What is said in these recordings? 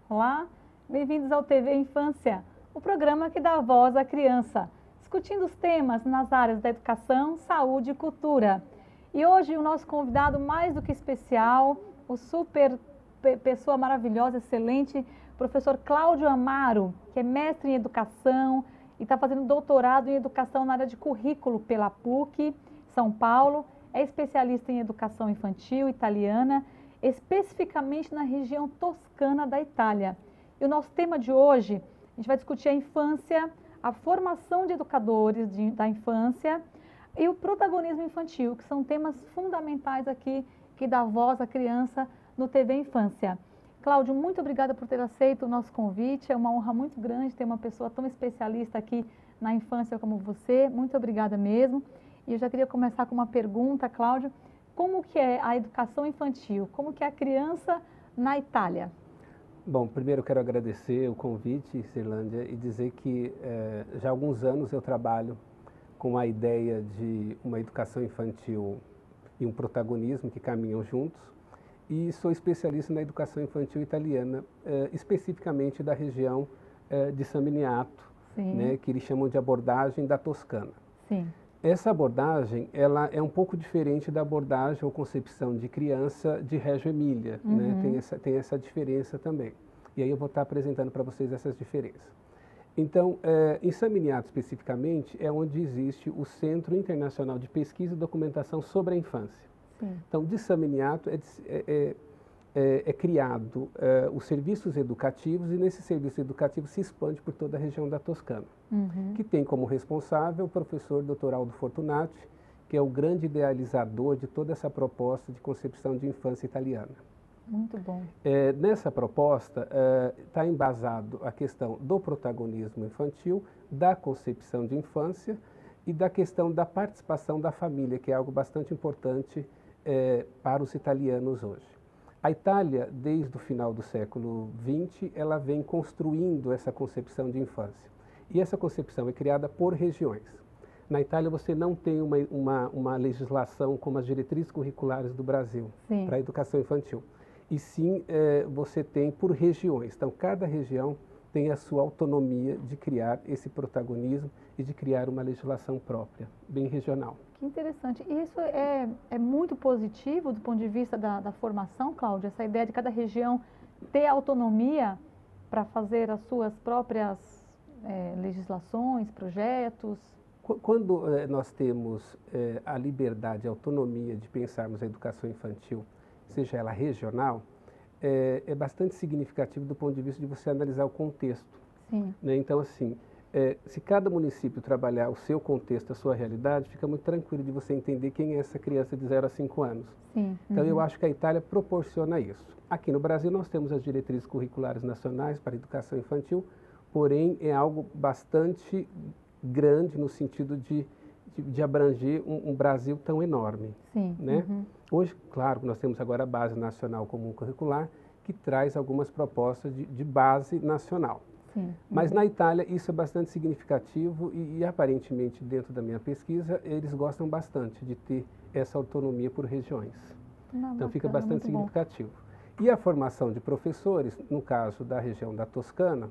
Olá, bem-vindos ao TV Infância, o programa que dá voz à criança, discutindo os temas nas áreas da educação, saúde e cultura. E hoje o nosso convidado mais do que especial, o pessoa maravilhosa, excelente, professor Cláudio Amaro, que é mestre em educação e está fazendo doutorado em educação na área de currículo pela PUC, São Paulo, é especialista em educação infantil italiana, especificamente na região toscana da Itália. E o nosso tema de hoje, a gente vai discutir a infância, a formação de educadores da infância e o protagonismo infantil, que são temas fundamentais aqui, que dá voz à criança no TV Infância. Cláudio, muito obrigada por ter aceito o nosso convite, é uma honra muito grande ter uma pessoa tão especialista aqui na infância como você, muito obrigada mesmo. E eu já queria começar com uma pergunta, Cláudio, como que é a educação infantil, como que é a criança na Itália? Bom, primeiro eu quero agradecer o convite, Cirlândia, e dizer que já há alguns anos eu trabalho com a ideia de uma educação infantil e um protagonismo que caminham juntos, e sou especialista na educação infantil italiana, especificamente da região de San Miniato, né, que eles chamam de abordagem da Toscana. Sim. Essa abordagem, ela é um pouco diferente da abordagem ou concepção de criança de Reggio Emília, né? Tem essa diferença também. E aí eu vou estar apresentando para vocês essas diferenças. Então, em San Miniato especificamente, é onde existe o Centro Internacional de Pesquisa e Documentação sobre a Infância. Sim. Então, de San Miniato é criado os serviços educativos, e nesse serviço educativo se expande por toda a região da Toscana, que tem como responsável o professor Dr. Aldo Fortunati, que é o grande idealizador de toda essa proposta de concepção de infância italiana. Muito bom. Nessa proposta está embasado a questão do protagonismo infantil, da concepção de infância e da questão da participação da família, que é algo bastante importante para os italianos hoje. A Itália, desde o final do século XX, ela vem construindo essa concepção de infância. E essa concepção é criada por regiões. Na Itália, você não tem uma legislação como as diretrizes curriculares do Brasil para a educação infantil. E sim, você tem por regiões. Então, cada região tem a sua autonomia de criar esse protagonismo e de criar uma legislação própria, bem regional. Que interessante. E isso é muito positivo do ponto de vista da formação, Cláudia? Essa ideia de cada região ter autonomia para fazer as suas próprias legislações, projetos? Quando nós temos a liberdade, a autonomia de pensarmos a educação infantil, seja ela regional, é bastante significativo do ponto de vista de você analisar o contexto. Sim. Né? Então, assim, se cada município trabalhar o seu contexto, a sua realidade, fica muito tranquilo de você entender quem é essa criança de 0 a 5 anos. Sim. Então, eu acho que a Itália proporciona isso. Aqui no Brasil, nós temos as diretrizes curriculares nacionais para a educação infantil, porém, é algo bastante grande no sentido de abranger um Brasil tão enorme. Sim. Né? Hoje, claro, nós temos agora a Base Nacional Comum Curricular, que traz algumas propostas de base nacional. Sim. Mas na Itália isso é bastante significativo e aparentemente, dentro da minha pesquisa, eles gostam bastante de ter essa autonomia por regiões. Então fica bastante significativo. E a formação de professores, no caso da região da Toscana,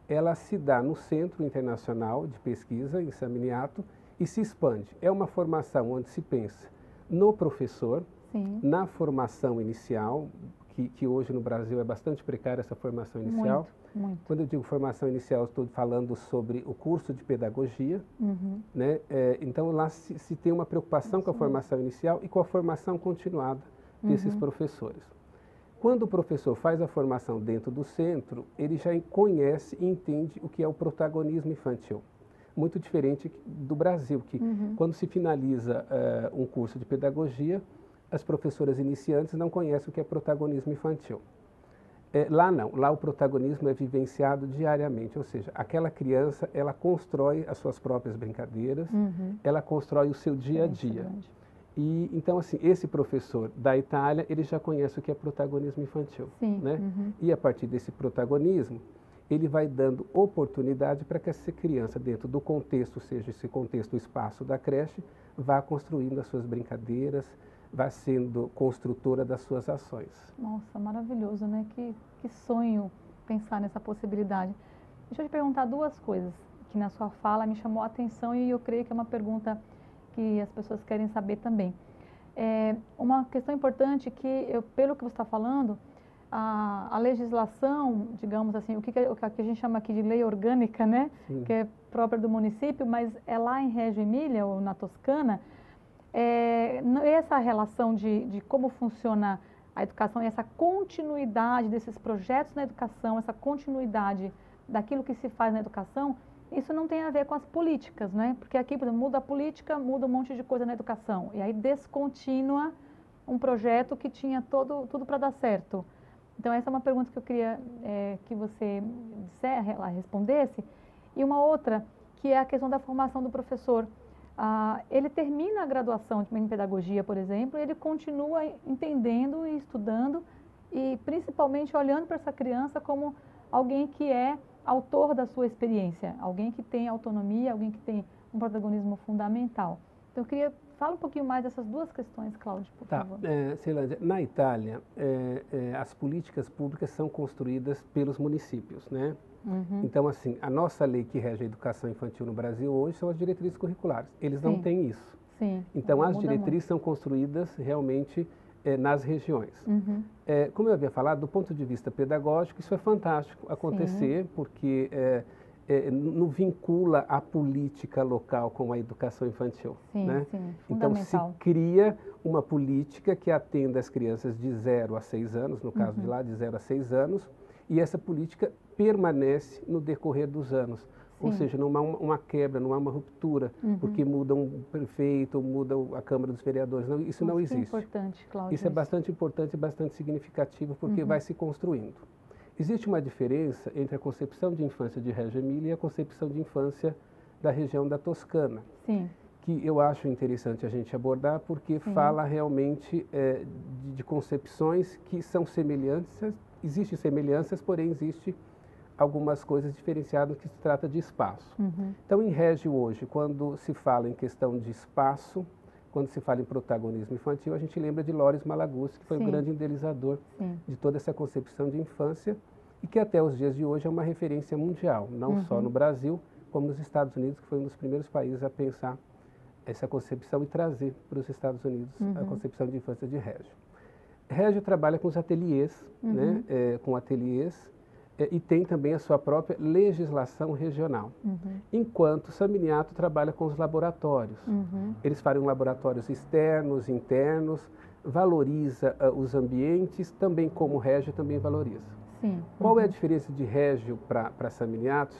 ela se dá no Centro Internacional de Pesquisa, em San Miniato, e se expande. É uma formação onde se pensa no professor, na formação inicial, que hoje no Brasil é bastante precária essa formação inicial. Muito. Quando eu digo formação inicial, estou falando sobre o curso de pedagogia. Né? Então, lá se tem uma preocupação com a formação inicial e com a formação continuada desses professores. Quando o professor faz a formação dentro do centro, ele já conhece e entende o que é o protagonismo infantil. Muito diferente do Brasil, que quando se finaliza um curso de pedagogia, as professoras iniciantes não conhecem o que é protagonismo infantil. Lá não, lá o protagonismo é vivenciado diariamente, ou seja, aquela criança, ela constrói as suas próprias brincadeiras, ela constrói o seu dia a dia. E, então, assim, esse professor da Itália, ele já conhece o que é protagonismo infantil. Né? E a partir desse protagonismo, ele vai dando oportunidade para que essa criança, dentro do contexto, seja esse contexto, o espaço da creche, vá construindo as suas brincadeiras, vá sendo construtora das suas ações. Nossa, maravilhoso, né? Que sonho pensar nessa possibilidade. Deixa eu te perguntar duas coisas que na sua fala me chamou a atenção e eu creio que é uma pergunta que as pessoas querem saber também. Uma questão importante que, pelo que você está falando, a legislação, digamos assim, o que a gente chama aqui de lei orgânica, né? Sim. Que é própria do município, mas é lá em Reggio Emília ou na Toscana, essa relação de como funciona a educação e essa continuidade desses projetos na educação, essa continuidade daquilo que se faz na educação, isso não tem a ver com as políticas, né? Porque aqui, por exemplo, muda a política, muda um monte de coisa na educação. E aí descontinua um projeto que tinha tudo para dar certo. Então, essa é uma pergunta que eu queria que você respondesse. E uma outra, que é a questão da formação do professor. Ele termina a graduação em pedagogia, por exemplo, e ele continua entendendo e estudando e principalmente olhando para essa criança como alguém que é autor da sua experiência, alguém que tem autonomia, alguém que tem um protagonismo fundamental. Então, eu queria falar um pouquinho mais dessas duas questões, Cláudio, por favor. Ceilândia, na Itália, as políticas públicas são construídas pelos municípios, né? Uhum. Então, assim, a nossa lei que rege a educação infantil no Brasil hoje são as diretrizes curriculares. Eles não têm isso. Sim. Então, as diretrizes são construídas realmente nas regiões. Uhum. Como eu havia falado, do ponto de vista pedagógico, isso é fantástico acontecer, sim, porque não vincula a política local com a educação infantil. Sim, né? Sim, então, se cria uma política que atenda as crianças de 0 a 6 anos, no caso de lá, de 0 a 6 anos, e essa política permanece no decorrer dos anos. Sim. Ou seja, não há uma quebra, não há uma ruptura, porque muda um prefeito, muda a Câmara dos Vereadores. Não, isso não existe. Isso é importante, Cláudio. Isso é bastante importante e bastante significativo, porque vai se construindo. Existe uma diferença entre a concepção de infância de Reggio Emília e a concepção de infância da região da Toscana. Sim. Que eu acho interessante a gente abordar, porque fala realmente de concepções que são semelhantes. Existem semelhanças, porém existe algumas coisas diferenciadas que se trata de espaço. Então, em Reggio hoje, quando se fala em questão de espaço, quando se fala em protagonismo infantil, a gente lembra de Loris Malaguzzi, que foi o grande idealizador de toda essa concepção de infância e que até os dias de hoje é uma referência mundial, não só no Brasil, como nos Estados Unidos, que foi um dos primeiros países a pensar essa concepção e trazer para os Estados Unidos a concepção de infância de Reggio. Reggio trabalha com os ateliês, né, com ateliês, e tem também a sua própria legislação regional. Enquanto San Miniato trabalha com os laboratórios. Eles fazem laboratórios externos, internos, valoriza os ambientes, também como Reggio também valoriza. Sim. Qual é a diferença de Reggio para San Miniato?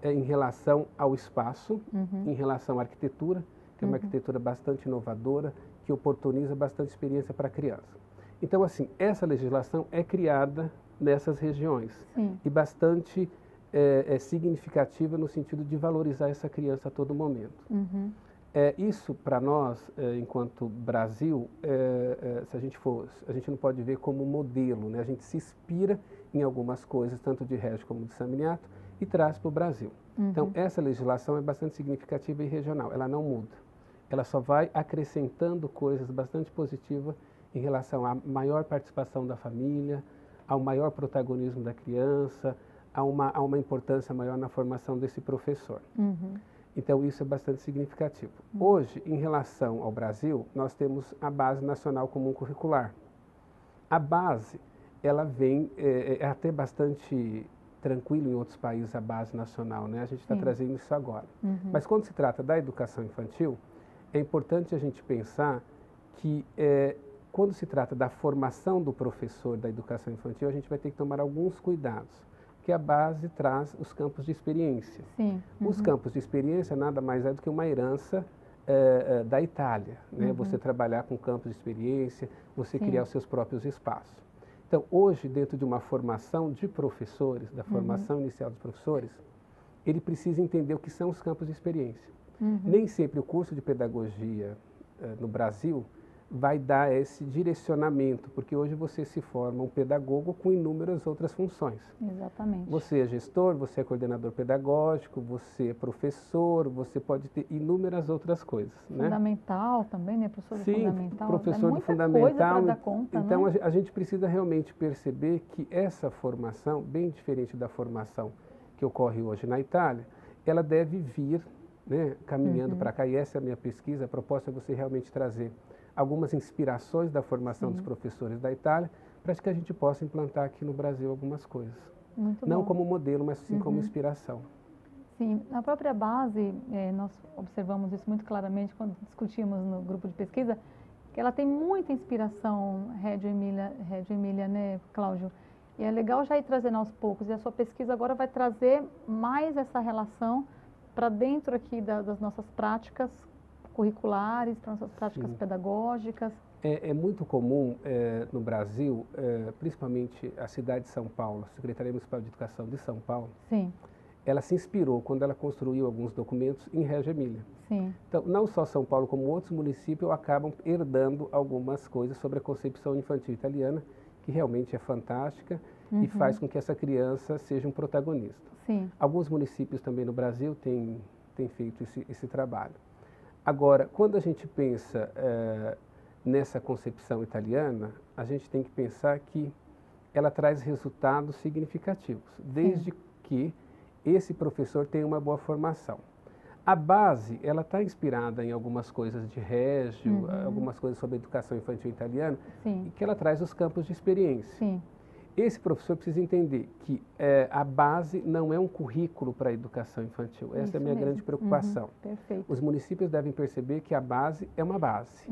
Em relação ao espaço, em relação à arquitetura, que é uma arquitetura bastante inovadora, que oportuniza bastante experiência para a criança. Então, assim, essa legislação é criada nessas regiões e bastante significativa no sentido de valorizar essa criança a todo momento. Isso, para nós, enquanto Brasil, se a gente não pode ver como modelo, né? A gente se inspira em algumas coisas, tanto de Reggio como de San Miniato, e traz para o Brasil. Então, essa legislação é bastante significativa e regional, ela não muda. Ela só vai acrescentando coisas bastante positivas em relação à maior participação da família, ao maior protagonismo da criança, a uma importância maior na formação desse professor. Então, isso é bastante significativo. Hoje, em relação ao Brasil, nós temos a Base Nacional Comum Curricular. A base, ela vem, é até bastante tranquilo em outros países a base nacional, né? A gente está trazendo isso agora. Mas quando se trata da educação infantil, é importante a gente pensar que quando se trata da formação do professor da educação infantil, a gente vai ter que tomar alguns cuidados, porque a base traz os campos de experiência. Os campos de experiência nada mais é do que uma herança da Itália, né? Você trabalhar com campos de experiência, você criar os seus próprios espaços. Então, hoje, dentro de uma formação de professores, da formação inicial dos professores, ele precisa entender o que são os campos de experiência. Nem sempre o curso de pedagogia no Brasil vai dar esse direcionamento, porque hoje você se forma um pedagogo com inúmeras outras funções. Exatamente. Você é gestor, você é coordenador pedagógico, você é professor, você pode ter inúmeras outras coisas. Fundamental, né? Também, né? Professor do fundamental. Professor do fundamental. Coisa dar conta, então, né? a gente precisa realmente perceber que essa formação, bem diferente da formação que ocorre hoje na Itália, ela deve vir, né, caminhando para cá. E essa é a minha pesquisa. A proposta é você realmente trazer algumas inspirações da formação dos professores da Itália, para que a gente possa implantar aqui no Brasil algumas coisas. Muito Não bom. como modelo, mas sim como inspiração. Sim, na própria base, nós observamos isso muito claramente quando discutimos no grupo de pesquisa, que ela tem muita inspiração, Reggio Emília, né, Cláudio? E é legal já ir trazendo aos poucos, e a sua pesquisa agora vai trazer mais essa relação para dentro aqui das nossas práticas curriculares, para nossas práticas pedagógicas. É muito comum no Brasil, principalmente a cidade de São Paulo, a Secretaria Municipal de Educação de São Paulo, Sim. ela se inspirou quando ela construiu alguns documentos em Reggio Emília. Sim. Então, não só São Paulo, como outros municípios acabam herdando algumas coisas sobre a concepção infantil italiana, que realmente é fantástica e faz com que essa criança seja um protagonista. Sim. Alguns municípios também no Brasil têm feito esse trabalho. Agora, quando a gente pensa nessa concepção italiana, a gente tem que pensar que ela traz resultados significativos, desde que esse professor tenha uma boa formação. A base, ela está inspirada em algumas coisas de Reggio, algumas coisas sobre a educação infantil italiana, e que ela traz os campos de experiência. Sim. Esse professor precisa entender que a base não é um currículo para a educação infantil. Essa é a minha grande preocupação. Perfeito. Os municípios devem perceber que a base é uma base.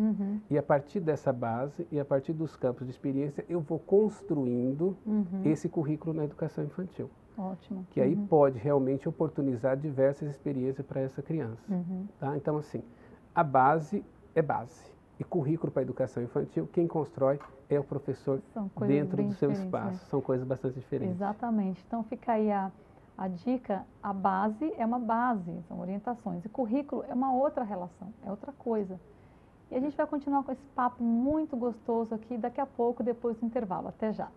E a partir dessa base e a partir dos campos de experiência, eu vou construindo esse currículo na educação infantil. Ótimo. Que aí pode realmente oportunizar diversas experiências para essa criança. Tá? Então, assim, a base é base. E currículo para a educação infantil, quem constrói é o professor dentro do seu espaço. Né? São coisas bastante diferentes. Exatamente. Então fica aí a dica, a base é uma base, são orientações. E currículo é uma outra relação, é outra coisa. E a gente vai continuar com esse papo muito gostoso aqui daqui a pouco, depois do intervalo. Até já.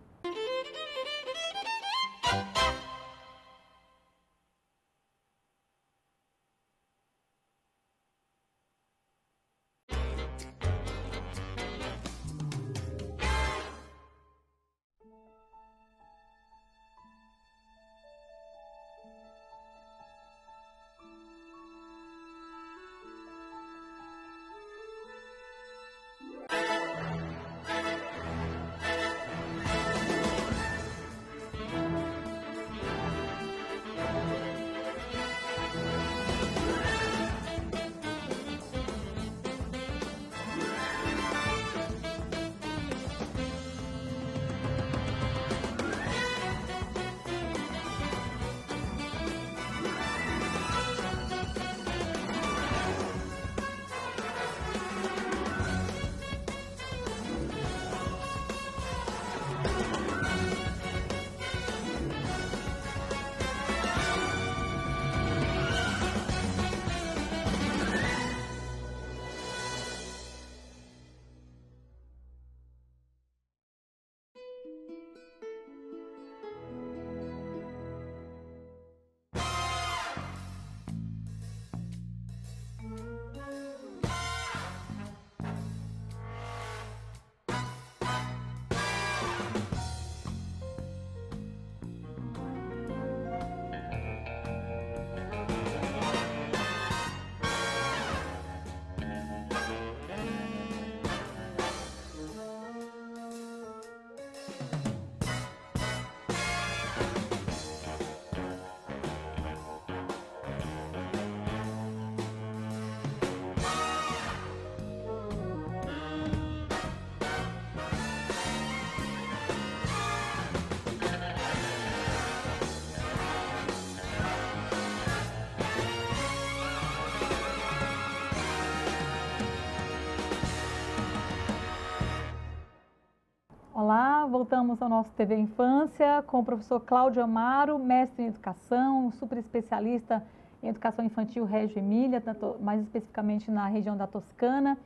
Olá, voltamos ao nosso TV Infância com o professor Cláudio Amaro, mestre em educação, super especialista em educação infantil Reggio Emília, mais especificamente na região da Toscana.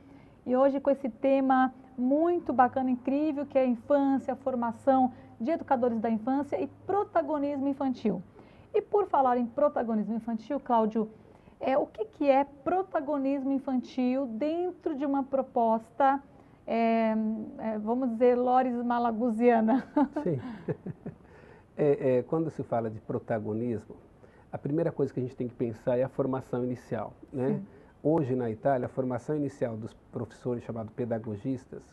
E hoje com esse tema muito bacana, incrível, que é a infância, a formação de educadores da infância e protagonismo infantil. E por falar em protagonismo infantil, Cláudio, o que é protagonismo infantil dentro de uma proposta, vamos dizer, Loures Malaguziana? Sim. Quando se fala de protagonismo, a primeira coisa que a gente tem que pensar é a formação inicial, né? Sim. Hoje, na Itália, a formação inicial dos professores, chamados pedagogistas,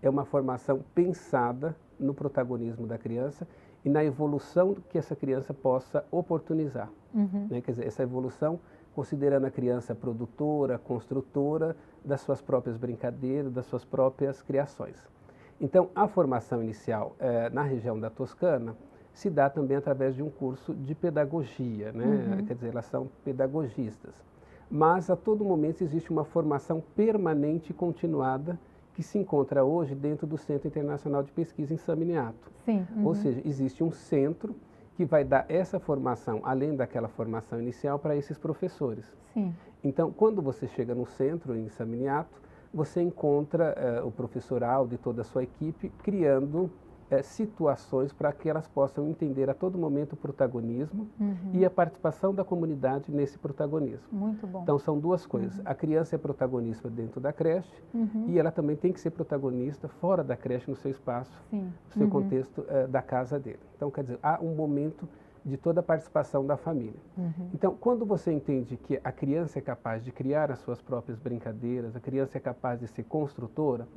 é uma formação pensada no protagonismo da criança e na evolução que essa criança possa oportunizar. Né? Quer dizer, essa evolução considerando a criança produtora, construtora das suas próprias brincadeiras, das suas próprias criações. Então, a formação inicial na região da Toscana se dá também através de um curso de pedagogia, né? Quer dizer, elas são pedagogistas. Mas a todo momento existe uma formação permanente e continuada que se encontra hoje dentro do Centro Internacional de Pesquisa em San Miniato. Sim. Ou seja, existe um centro que vai dar essa formação, além daquela formação inicial, para esses professores. Sim. Então, quando você chega no centro, em San Miniato, você encontra o professor Aldo e toda a sua equipe criando situações para que elas possam entender a todo momento o protagonismo e a participação da comunidade nesse protagonismo. Muito bom. Então, são duas coisas. A criança é protagonista dentro da creche e ela também tem que ser protagonista fora da creche, no seu espaço, Sim. no seu contexto da casa dele. Então, quer dizer, há um momento de toda a participação da família. Então, quando você entende que a criança é capaz de criar as suas próprias brincadeiras, a criança é capaz de ser construtora,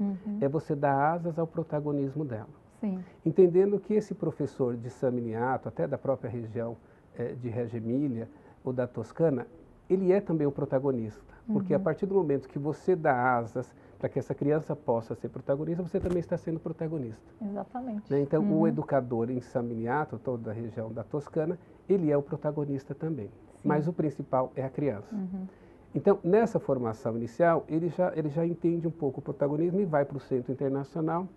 é você dar asas ao protagonismo dela. Sim. Entendendo que esse professor de San Miniato, até da própria região de Reggio Emília ou da Toscana, ele é também o protagonista. Porque a partir do momento que você dá asas para que essa criança possa ser protagonista, você também está sendo protagonista. Exatamente. Né? Então, o educador em San Miniato, toda a região da Toscana, ele é o protagonista também. Sim. Mas o principal é a criança. Então, nessa formação inicial, ele já entende um pouco o protagonismo e vai para o Centro Internacional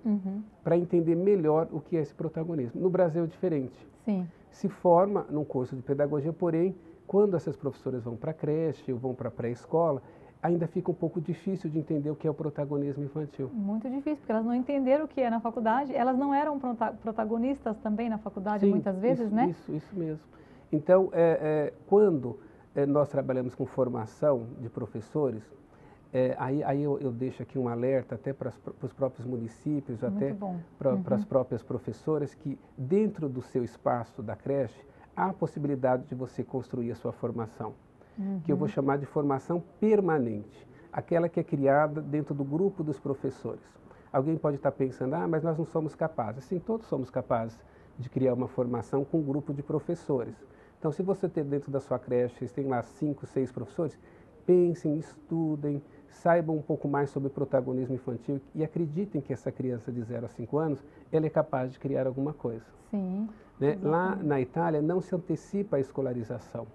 para entender melhor o que é esse protagonismo. No Brasil é diferente. Sim. Se forma num curso de pedagogia, porém, quando essas professoras vão para a creche ou vão para a pré-escola, ainda fica um pouco difícil de entender o que é o protagonismo infantil. Muito difícil, porque elas não entenderam o que é na faculdade. Elas não eram protagonistas também na faculdade, Sim, muitas vezes, né? Isso mesmo. Então, quando nós trabalhamos com formação de professores, aí eu deixo aqui um alerta até para os próprios municípios, até para as próprias professoras, que dentro do seu espaço da creche, há a possibilidade de você construir a sua formação, que eu vou chamar de formação permanente, aquela que é criada dentro do grupo dos professores. Alguém pode estar pensando, mas nós não somos capazes. Sim, todos somos capazes de criar uma formação com um grupo de professores. Então, se você tem dentro da sua creche, vocês têm lá 5, 6 professores, pensem, estudem, saibam um pouco mais sobre protagonismo infantil e acreditem que essa criança de 0 a 5 anos, ela é capaz de criar alguma coisa. Sim. Né? Lá na Itália não se antecipa a escolarização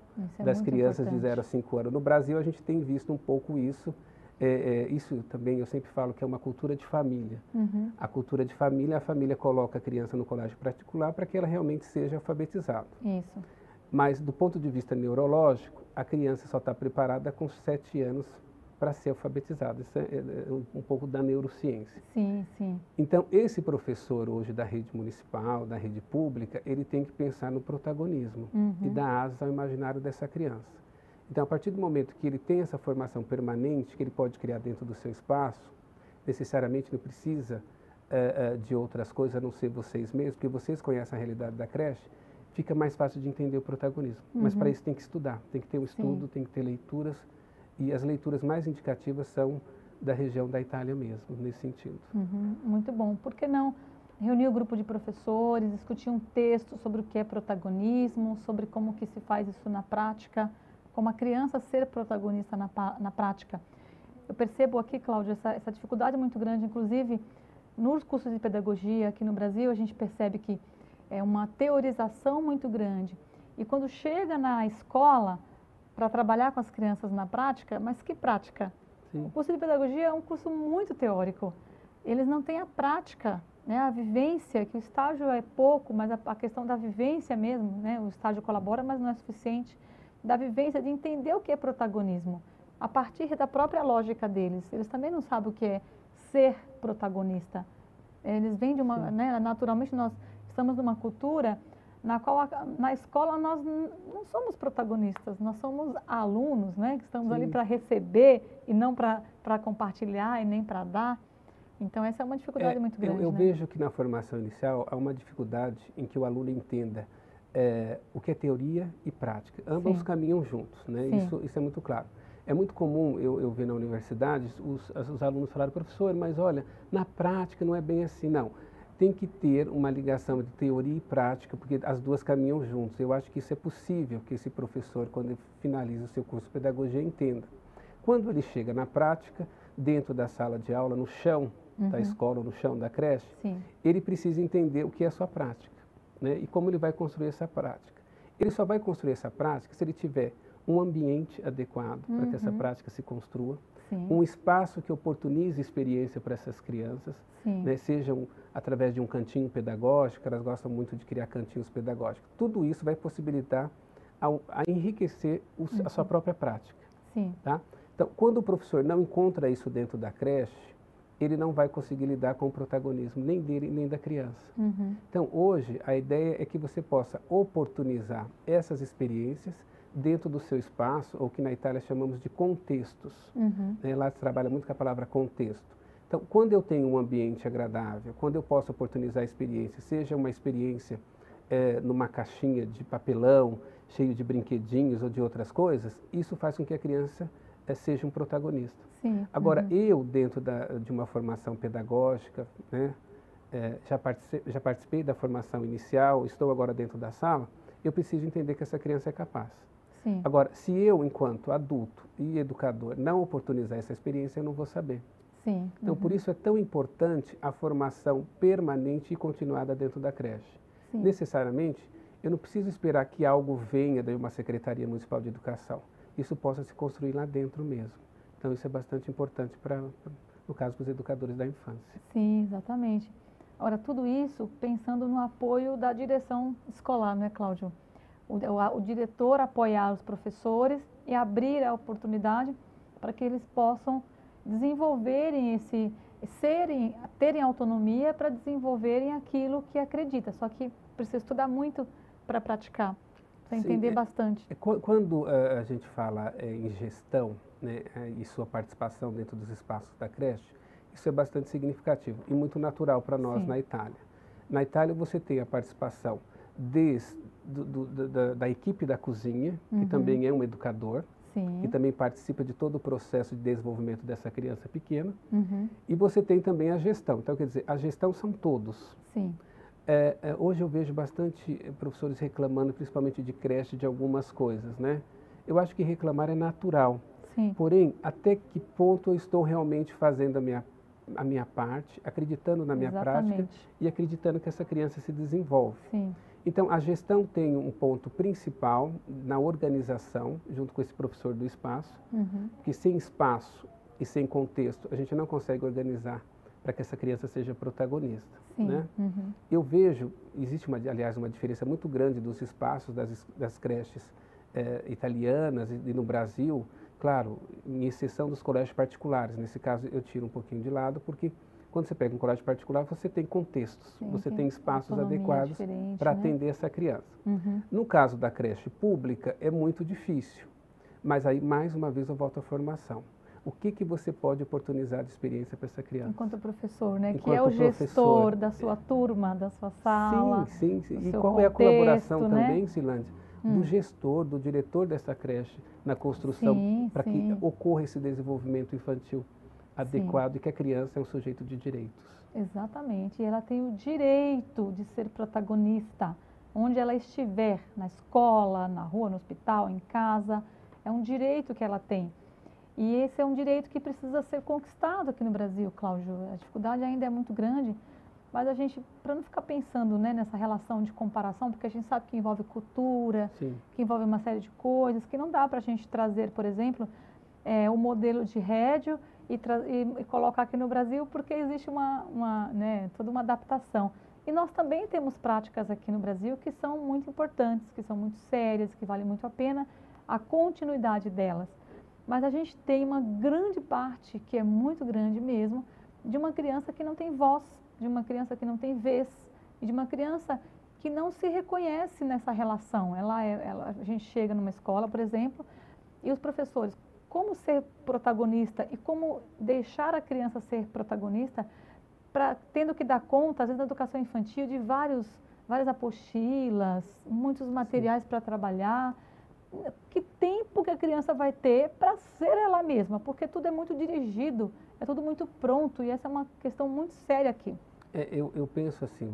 das crianças de 0 a 5 anos. No Brasil a gente tem visto um pouco isso. Isso também eu sempre falo que é uma cultura de família. A cultura de família, a família coloca a criança no colégio particular para que ela realmente seja alfabetizada. Isso. Mas do ponto de vista neurológico, a criança só está preparada com 7 anos para ser alfabetizada. Isso é um pouco da neurociência. Sim, sim. Então, esse professor hoje da rede municipal, da rede pública, ele tem que pensar no protagonismo e dar asas ao imaginário dessa criança. Então, a partir do momento que ele tem essa formação permanente, que ele pode criar dentro do seu espaço, necessariamente não precisa de outras coisas, a não ser vocês mesmos, porque vocês conhecem a realidade da creche, fica mais fácil de entender o protagonismo. Mas para isso tem que estudar, tem que ter um estudo, tem que ter leituras, e as leituras mais indicativas são da região da Itália mesmo, nesse sentido. Muito bom. Por que não reunir o grupo de professores, discutir um texto sobre o que é protagonismo, sobre como que se faz isso na prática, como a criança ser protagonista na prática? Eu percebo aqui, Cláudia, essa dificuldade muito grande, inclusive nos cursos de pedagogia aqui no Brasil, a gente percebe que é uma teorização muito grande. E quando chega na escola para trabalhar com as crianças na prática, mas que prática? Sim. O curso de pedagogia é um curso muito teórico. Eles não têm a prática, né? A vivência, que o estágio é pouco, mas a questão da vivência mesmo, né? O estágio colabora, mas não é suficiente. Da vivência, de entender o que é protagonismo, a partir da própria lógica deles. Eles também não sabem o que é ser protagonista. Eles vêm de uma, né, naturalmente nós estamos numa cultura na qual na escola nós não somos protagonistas, nós somos alunos, né, que estamos ali para receber e não para compartilhar e nem para dar. Então essa é uma dificuldade muito grande. Eu né? vejo que na formação inicial há uma dificuldade em que o aluno entenda o que é teoria e prática. Ambos caminham juntos, né? Isso é muito claro. É muito comum eu ver na universidade os alunos falarem, professor, mas olha, na prática não é bem assim, não. Tem que ter uma ligação de teoria e prática, porque as duas caminham juntos. Eu acho que isso é possível que esse professor, quando ele finaliza o seu curso de pedagogia, entenda. Quando ele chega na prática, dentro da sala de aula, no chão da escola, no chão da creche, ele precisa entender o que é a sua prática, né? E como ele vai construir essa prática. Ele só vai construir essa prática se ele tiver um ambiente adequado para que essa prática se construa, um espaço que oportunize experiência para essas crianças, né, sejam através de um cantinho pedagógico, elas gostam muito de criar cantinhos pedagógicos. Tudo isso vai possibilitar a enriquecer a sua própria prática. Tá? Então, quando o professor não encontra isso dentro da creche, ele não vai conseguir lidar com o protagonismo nem dele nem da criança. Então, hoje, a ideia é que você possa oportunizar essas experiências dentro do seu espaço, ou que na Itália chamamos de contextos. Né? Lá se trabalha muito com a palavra contexto. Então, quando eu tenho um ambiente agradável, quando eu posso oportunizar a experiência, seja uma experiência numa caixinha de papelão, cheio de brinquedinhos ou de outras coisas, isso faz com que a criança seja um protagonista. Agora, eu, dentro de uma formação pedagógica, né, já participei da formação inicial, estou agora dentro da sala, eu preciso entender que essa criança é capaz. Agora, se eu, enquanto adulto e educador, não oportunizar essa experiência, eu não vou saber. Então, por isso é tão importante a formação permanente e continuada dentro da creche. Necessariamente, eu não preciso esperar que algo venha de uma Secretaria Municipal de Educação. Isso possa se construir lá dentro mesmo. Então, isso é bastante importante no caso dos educadores da infância. Sim, exatamente. Agora, tudo isso pensando no apoio da direção escolar, não é, Cláudio? O diretor apoiar os professores e abrir a oportunidade para que eles possam desenvolverem terem autonomia para desenvolverem aquilo que acredita. Só que precisa estudar muito para praticar, para entender bastante. Quando a gente fala em gestão, né, e sua participação dentro dos espaços da creche, isso é bastante significativo e muito natural para nós na Itália. Na Itália você tem a participação da equipe da cozinha, que também é um educador, que também participa de todo o processo de desenvolvimento dessa criança pequena, e você tem também a gestão. Então, quer dizer, a gestão são todos. Hoje eu vejo bastante professores reclamando, principalmente de creche, de algumas coisas, né? Eu acho que reclamar é natural. Porém, até que ponto eu estou realmente fazendo a minha parte, acreditando na minha prática e acreditando que essa criança se desenvolve. Então, a gestão tem um ponto principal na organização, junto com esse professor do espaço, que sem espaço e sem contexto, a gente não consegue organizar para que essa criança seja protagonista. Né? Eu vejo, existe, aliás, uma diferença muito grande dos espaços das creches italianas e no Brasil, claro, em exceção dos colégios particulares. Nesse caso, eu tiro um pouquinho de lado, porque quando você pega um colégio particular, você tem contextos, você tem espaços adequados para atender essa criança. No caso da creche pública, é muito difícil, mas aí, mais uma vez, eu volto à formação. O que você pode oportunizar de experiência para essa criança? Enquanto professor, né? Que é o gestor da sua turma, da sua sala. Sim. E qual é a colaboração também, Silândia, do gestor, do diretor dessa creche na construção para que ocorra esse desenvolvimento infantil adequado e que a criança é um sujeito de direitos. Exatamente. E ela tem o direito de ser protagonista onde ela estiver, na escola, na rua, no hospital, em casa. É um direito que ela tem. E esse é um direito que precisa ser conquistado aqui no Brasil, Cláudio. A dificuldade ainda é muito grande, mas a gente, para não ficar pensando, né, nessa relação de comparação, porque a gente sabe que envolve cultura, que envolve uma série de coisas, que não dá para a gente trazer, por exemplo, o modelo de Reggio e colocar aqui no Brasil, porque existe toda uma adaptação. E nós também temos práticas aqui no Brasil que são muito importantes, que são muito sérias, que vale muito a pena a continuidade delas. Mas a gente tem uma grande parte, que é muito grande mesmo, de uma criança que não tem voz, de uma criança que não tem vez, e de uma criança que não se reconhece nessa relação. A gente chega numa escola, por exemplo, e os professores, como ser protagonista e como deixar a criança ser protagonista, tendo que dar conta, às vezes, da educação infantil, de várias apostilas, muitos materiais para trabalhar. Que tempo que a criança vai ter para ser ela mesma? Porque tudo é muito dirigido, é tudo muito pronto, e essa é uma questão muito séria aqui. Eu penso assim,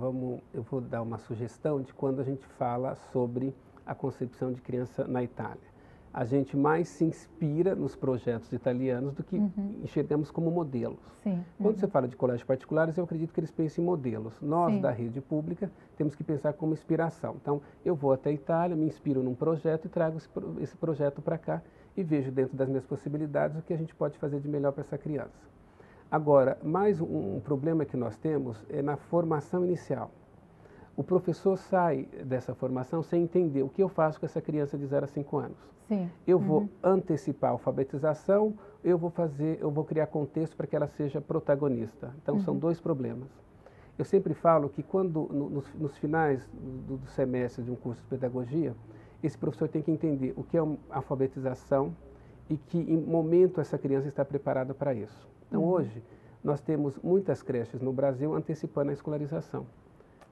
eu vou dar uma sugestão de quando a gente fala sobre a concepção de criança na Itália. A gente mais se inspira nos projetos italianos do que enxergamos como modelos. Sim. Quando você fala de colégios particulares, eu acredito que eles pensam em modelos. Nós, da rede pública, temos que pensar como inspiração. Então, eu vou até a Itália, me inspiro num projeto e trago esse projeto para cá e vejo dentro das minhas possibilidades o que a gente pode fazer de melhor para essa criança. Agora, mais um problema que nós temos é na formação inicial. O professor sai dessa formação sem entender o que eu faço com essa criança de 0 a 5 anos. Sim. Eu vou antecipar a alfabetização, eu vou criar contexto para que ela seja protagonista. Então, são dois problemas. Eu sempre falo que quando, nos finais do semestre de um curso de pedagogia, esse professor tem que entender o que é uma alfabetização e que em momento essa criança está preparada para isso. Então, hoje, nós temos muitas creches no Brasil antecipando a escolarização.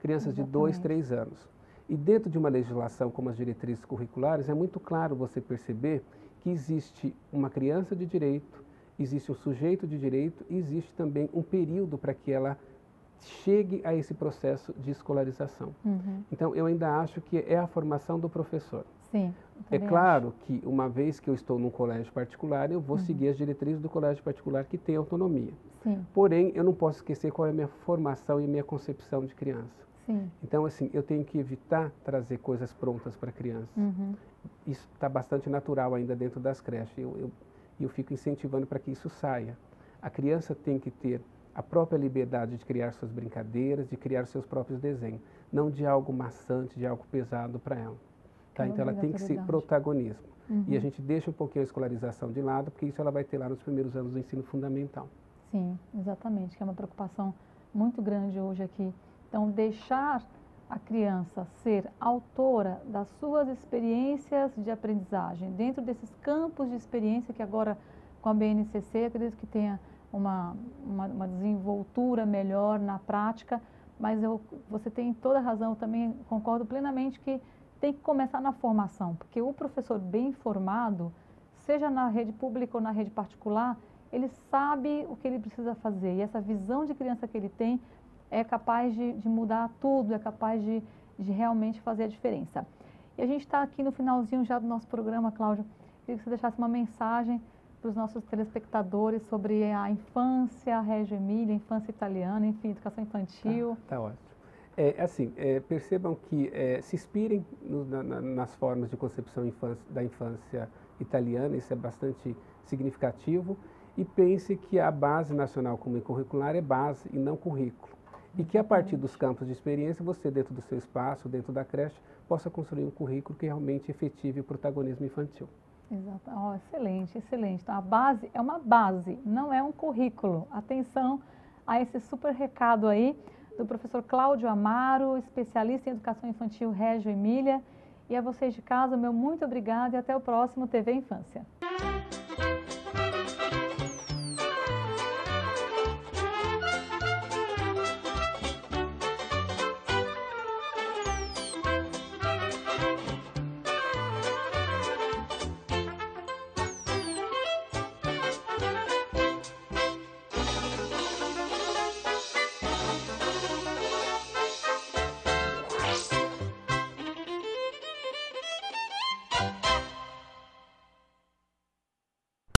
Crianças de 2, 3 anos. E dentro de uma legislação como as diretrizes curriculares, é muito claro você perceber que existe uma criança de direito, existe um sujeito de direito e existe também um período para que ela chegue a esse processo de escolarização. Então, eu ainda acho que é a formação do professor. Sim, é claro que uma vez que eu estou num colégio particular, eu vou seguir as diretrizes do colégio particular que tem autonomia. Sim. Porém, eu não posso esquecer qual é a minha formação e a minha concepção de criança. Sim. Então, assim, eu tenho que evitar trazer coisas prontas para a criança. Isso está bastante natural ainda dentro das creches. Eu fico incentivando para que isso saia. A criança tem que ter a própria liberdade de criar suas brincadeiras, de criar seus próprios desenhos, não de algo maçante, de algo pesado para ela. Tá? Então, ela tem que ser protagonismo. E a gente deixa um pouquinho a escolarização de lado, porque isso ela vai ter lá nos primeiros anos do ensino fundamental. Sim, exatamente, que é uma preocupação muito grande hoje aqui. Então, deixar a criança ser autora das suas experiências de aprendizagem, dentro desses campos de experiência que agora, com a BNCC, acredito que tenha uma desenvoltura melhor na prática, mas você tem toda a razão, eu também concordo plenamente que tem que começar na formação, porque o professor bem formado, seja na rede pública ou na rede particular, ele sabe o que ele precisa fazer, e essa visão de criança que ele tem é capaz de mudar tudo, é capaz de realmente fazer a diferença. E a gente está aqui no finalzinho já do nosso programa, Cláudio. Queria que você deixasse uma mensagem para os nossos telespectadores sobre a infância Reggio Emília, a infância italiana, enfim, educação infantil. Tá ótimo. Percebam que se inspirem nas formas de concepção da infância italiana, isso é bastante significativo, e pense que a base nacional comum e curricular é base e não currículo. E que a partir dos campos de experiência, você, dentro do seu espaço, dentro da creche, possa construir um currículo que realmente efetive o protagonismo infantil. Exato. Oh, excelente, excelente. Então, a base é uma base, não é um currículo. Atenção a esse super recado aí do professor Cláudio Amaro, especialista em educação infantil Reggio Emília. E a vocês de casa, meu muito obrigada e até o próximo TV Infância.